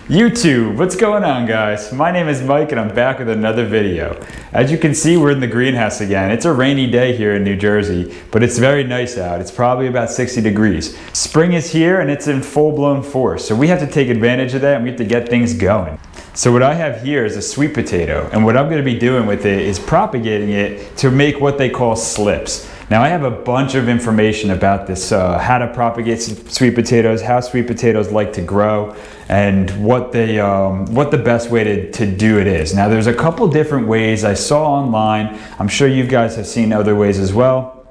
YouTube, what's going on guys? My name is Mike and I'm back with another video. As you can see, we're in the greenhouse again. It's a rainy day here in New Jersey, but it's very nice out. It's probably about 60 degrees. Spring is here and it's in full-blown force, so we have to take advantage of that and we have to get things going. So what I have here is a sweet potato, and what I'm going to be doing with it is propagating it to make what they call slips. Now I have a bunch of information about this, how to propagate sweet potatoes, how sweet potatoes like to grow, and what the best way to do it is. Now there's a couple different ways I saw online. I'm sure you guys have seen other ways as well.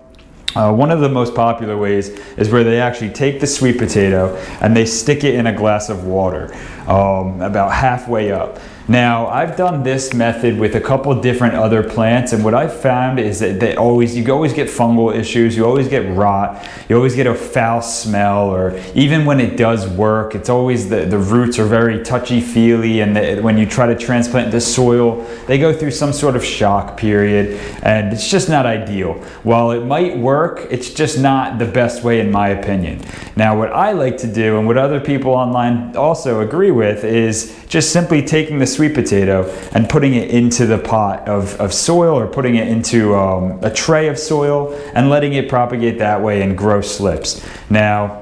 One of the most popular ways is where they actually take the sweet potato and they stick it in a glass of water, about halfway up. Now, I've done this method with a couple different other plants, and what I've found is that you always get fungal issues, you always get rot, you always get a foul smell, or even when it does work, it's always the roots are very touchy-feely, and when you try to transplant into soil, they go through some sort of shock period, and it's just not ideal. While it might work, it's just not the best way in my opinion. Now, what I like to do, and what other people online also agree with, is just simply taking the sweet potato and putting it into the pot of soil, or putting it into a tray of soil and letting it propagate that way and grow slips. Now,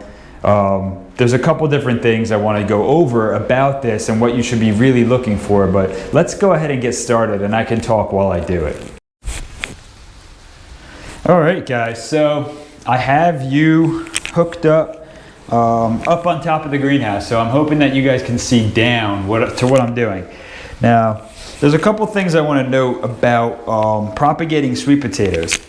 there's a couple different things I want to go over about this and what you should be really looking for, but let's go ahead and get started and I can talk while I do it. Alright guys, so I have you hooked up on top of the greenhouse, so I'm hoping that you guys can see down to what I'm doing. Now, there's a couple things I want to note about propagating sweet potatoes.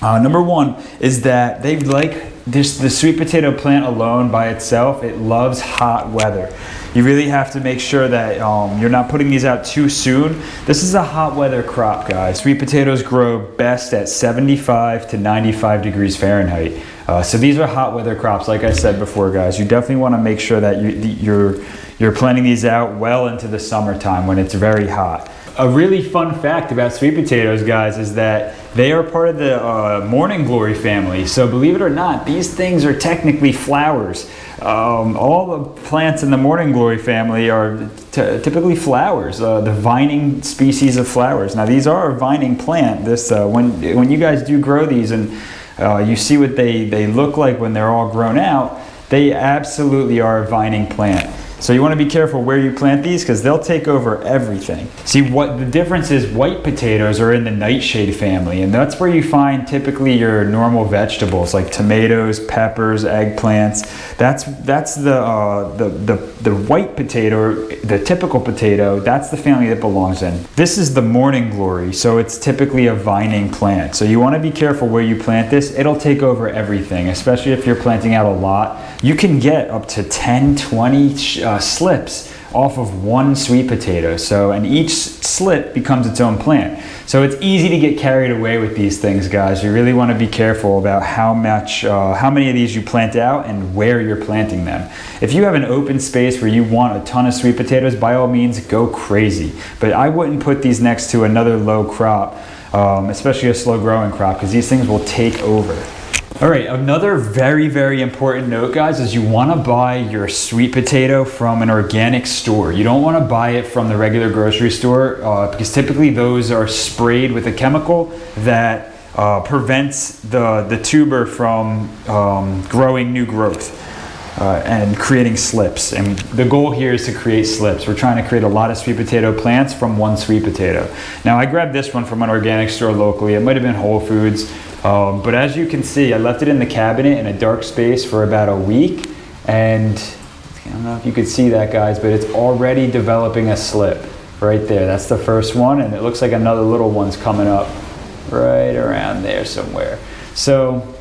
Number one is that they like the sweet potato plant alone by itself. It loves hot weather. You really have to make sure that you're not putting these out too soon. This is a hot weather crop, guys. Sweet potatoes grow best at 75 to 95 degrees Fahrenheit. So these are hot weather crops, like I said before, guys. You definitely want to make sure that you're planting these out well into the summertime when it's very hot. A really fun fact about sweet potatoes, guys, is that they are part of the morning glory family. So believe it or not, these things are technically flowers. All the plants in the morning glory family are typically flowers, the vining species of flowers. Now these are a vining plant. When you guys do grow these and you see what they look like when they're all grown out, they absolutely are a vining plant. So you want to be careful where you plant these because they'll take over everything. See, what the difference is, white potatoes are in the nightshade family, and that's where you find typically your normal vegetables like tomatoes, peppers, eggplants. That's the white potato, the typical potato. That's the family that belongs in. This is the morning glory, so it's typically a vining plant. So you want to be careful where you plant this. It'll take over everything, especially if you're planting out a lot. You can get up to 10, 20 slips off of one sweet potato, and each slip becomes its own plant. So it's easy to get carried away with these things, guys. You really want to be careful about how many of these you plant out and where you're planting them. If you have an open space where you want a ton of sweet potatoes, by all means go crazy, but I wouldn't put these next to another low crop, especially a slow growing crop, because these things will take over. Alright, another very, very important note, guys, is you want to buy your sweet potato from an organic store. You don't want to buy it from the regular grocery store because typically those are sprayed with a chemical that prevents the tuber from growing new growth and creating slips. And the goal here is to create slips. We're trying to create a lot of sweet potato plants from one sweet potato. Now, I grabbed this one from an organic store locally. It might have been Whole Foods. But as you can see, I left it in the cabinet in a dark space for about a week, and I don't know if you could see that, guys, but it's already developing a slip right there. That's the first one, and it looks like another little one's coming up right around there somewhere. So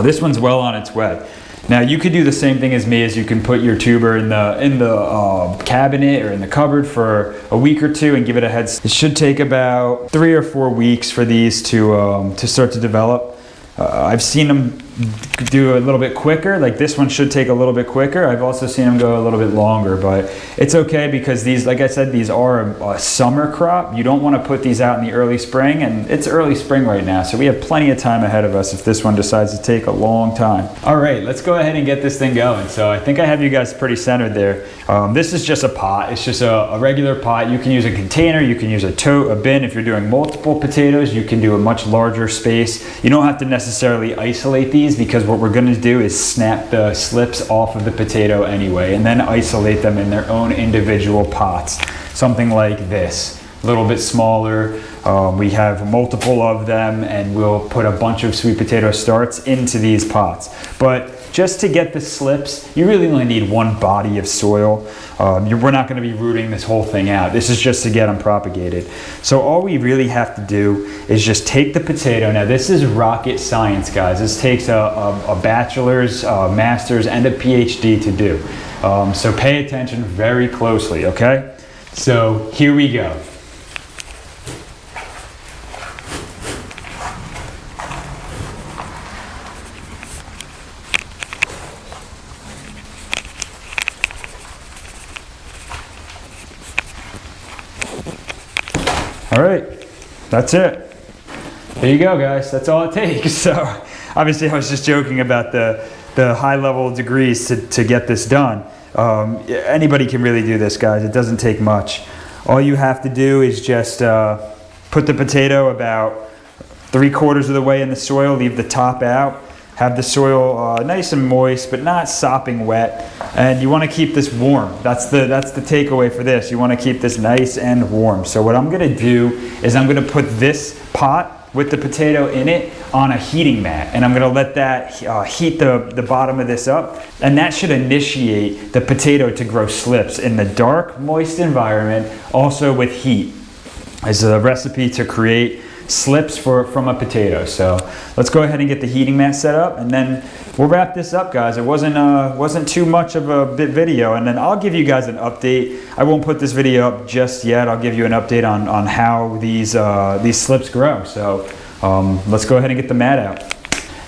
this one's well on its way. Now you could do the same thing as me, as you can put your tuber in the cabinet or in the cupboard for a week or two and give it a head. It should take about 3 or 4 weeks for these to start to develop. I've seen them do a little bit quicker. Like this one should take a little bit quicker. I've also seen them go a little bit longer, but it's okay because these, like I said, these are a summer crop. You don't want to put these out in the early spring, and it's early spring right now, so we have plenty of time ahead of us if this one decides to take a long time. All right, let's go ahead and get this thing going. So I think I have you guys pretty centered there. This is just a pot. It's just a regular pot. You can use a container, you can use a tote, a bin. If you're doing multiple potatoes, you can do a much larger space. You don't have to necessarily isolate these, because what we're going to do is snap the slips off of the potato anyway, and then isolate them in their own individual pots. Something like this, a little bit smaller. We have multiple of them, and we'll put a bunch of sweet potato starts into these pots. But just to get the slips, you really only need one body of soil. We're not going to be rooting this whole thing out. This is just to get them propagated. So all we really have to do is just take the potato. Now this is rocket science, guys. This takes a bachelor's, master's, and a PhD to do. So pay attention very closely, okay? So here we go. All right, that's it. There you go, guys. That's all it takes. So obviously I was just joking about the high level degrees to get this done. Anybody can really do this, guys. It doesn't take much. All you have to do is just put the potato about 3/4 of the way in the soil, leave the top out, have the soil nice and moist, but not sopping wet. And you want to keep this warm. That's the takeaway for this. You want to keep this nice and warm. So what I'm going to do is I'm going to put this pot with the potato in it on a heating mat, and I'm going to let that heat the bottom of this up, and that should initiate the potato to grow slips in the dark, moist environment, also with heat, as a recipe to create slips from a potato. So let's go ahead and get the heating mat set up, and then we'll wrap this up, guys. It wasn't too much of a bit video, and then I'll give you guys an update. I won't put this video up just yet. I'll give you an update on how these slips grow. So let's go ahead and get the mat out.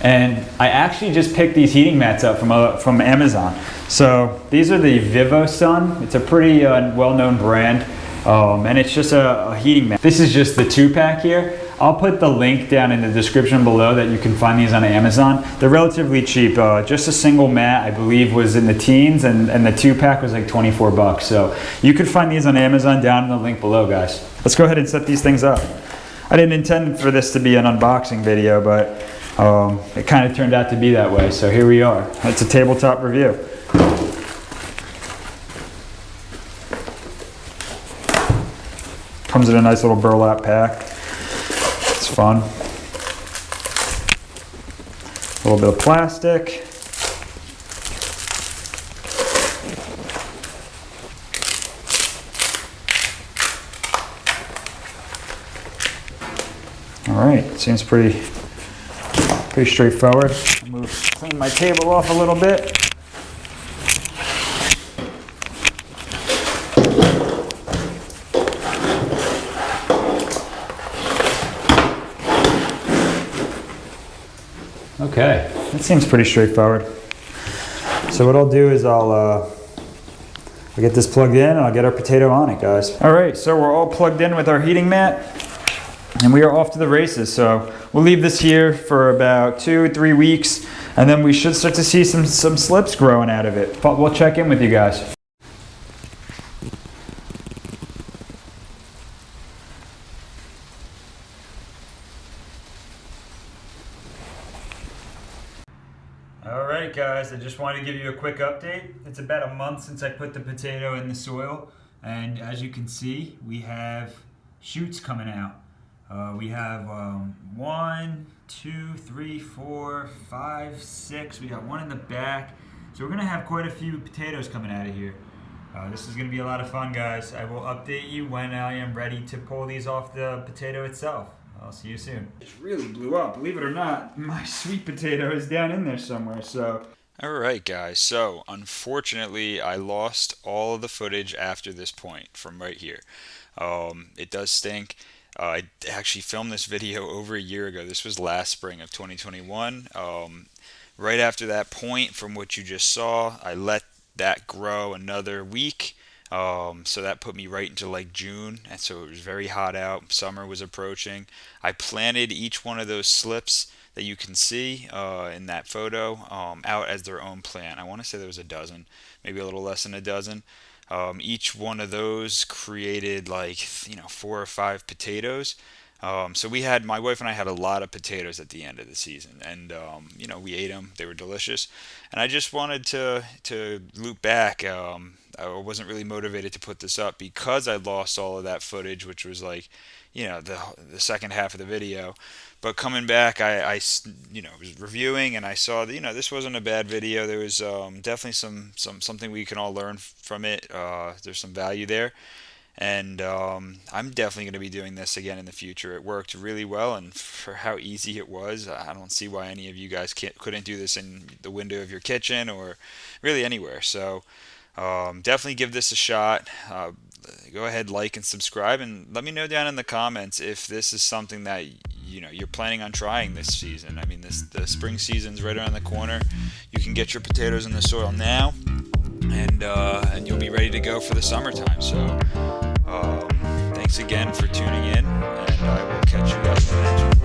And I actually just picked these heating mats up from Amazon. So these are the Vivo Sun. It's a pretty well-known brand, and it's just a heating mat. This is just the 2-pack here. I'll put the link down in the description below that you can find these on Amazon. They're relatively cheap. Just a single mat, I believe, was in the teens, and the 2-pack was like 24 bucks. So you could find these on Amazon down in the link below, guys. Let's go ahead and set these things up. I didn't intend for this to be an unboxing video, but it kind of turned out to be that way. So here we are. It's a tabletop review. Comes in a nice little burlap pack. It's fun. A little bit of plastic. All right, seems pretty straightforward. I'll clean my table off a little bit. Okay, that seems pretty straightforward. So what I'll do is I'll get this plugged in and I'll get our potato on it, guys. All right, so we're all plugged in with our heating mat, and we are off to the races. So we'll leave this here for about 2 or 3 weeks, and then we should start to see some slips growing out of it. But we'll check in with you guys. All right, guys, I just wanted to give you a quick update. It's about a month since I put the potato in the soil, and as you can see, we have shoots coming out. We have 1, 2, 3, 4, 5, 6. We got one in the back. So we're gonna have quite a few potatoes coming out of here. This is gonna be a lot of fun, guys. I will update you when I am ready to pull these off the potato itself. I'll see you soon. It really blew up, believe it or not. My sweet potato is down in there somewhere, so. Alright guys, so unfortunately I lost all of the footage after this point from right here. It does stink. I actually filmed this video over a year ago. This was last spring of 2021. Right after that point from what you just saw, I let that grow another week. So that put me right into like June, and so it was very hot out. Summer was approaching. I planted each one of those slips that you can see in that photo out as their own plant. I want to say there was a dozen, maybe a little less than a dozen. Each one of those created like 4 or 5 potatoes. So my wife and I had a lot of potatoes at the end of the season, and we ate them. They were delicious, and I just wanted to loop back. I wasn't really motivated to put this up because I lost all of that footage, which was like, the second half of the video. But coming back, I was reviewing, and I saw that this wasn't a bad video. There was definitely something we can all learn from it. There's some value there, and I'm definitely going to be doing this again in the future. It worked really well, and for how easy it was, I don't see why any of you guys couldn't do this in the window of your kitchen or really anywhere. So definitely give this a shot. Go ahead, like and subscribe, and let me know down in the comments if this is something that you're planning on trying this season. I mean, the spring season's right around the corner. You can get your potatoes in the soil now, and you'll be ready to go for the summertime. So thanks again for tuning in, and I will catch you guys in the next one.